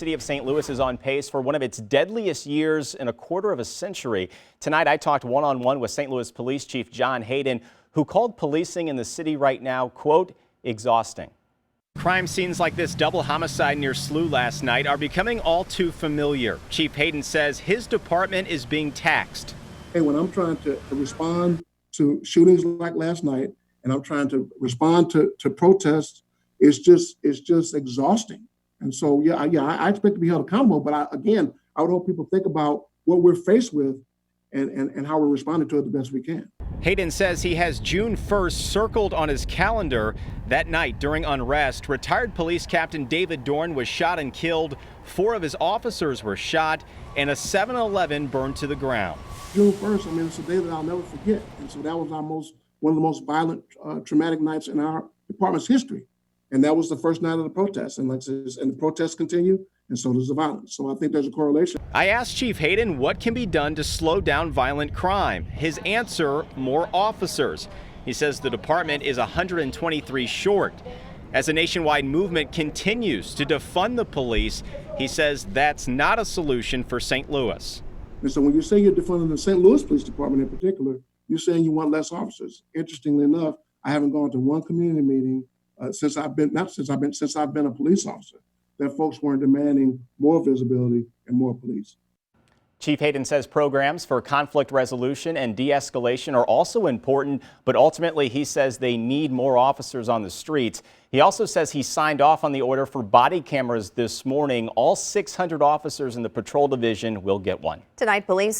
City of St. Louis is on pace for one of its deadliest years in a quarter of a century. Tonight, I talked one-on-one with St. Louis Police Chief Chief Hayden, who called policing in the city right now, quote, exhausting. Crime scenes like this double homicide near SLU last night are becoming all too familiar. Chief Hayden says his department is being taxed. Hey, when I'm trying to respond to shootings like last night, and I'm trying to respond to protests, it's just exhausting. And so, I expect to be held accountable. But I would hope people think about what we're faced with and how we're responding to it the best we can. Hayden says he has June 1st circled on his calendar. That night during unrest, retired police captain David Dorn was shot and killed. 4 of his officers were shot and a 7-Eleven burned to the ground. June 1st, it's a day that I'll never forget. And so that was one of the most violent, traumatic nights in our department's history. And that was the first night of the protest. And the protests continue, and so does the violence. So I think there's a correlation. I asked Chief Hayden what can be done to slow down violent crime. His answer, more officers. He says the department is 123 short. As a nationwide movement continues to defund the police, he says that's not a solution for St. Louis. And so when you say you're defunding the St. Louis Police Department in particular, you're saying you want less officers. Interestingly enough, I haven't gone to one community meeting since I've been a police officer that folks weren't demanding more visibility and more police. Chief Hayden says programs for conflict resolution and de-escalation are also important, but ultimately he says they need more officers on the streets. He also says he signed off on the order for body cameras this morning. All 600 officers in the patrol division will get one. Tonight, police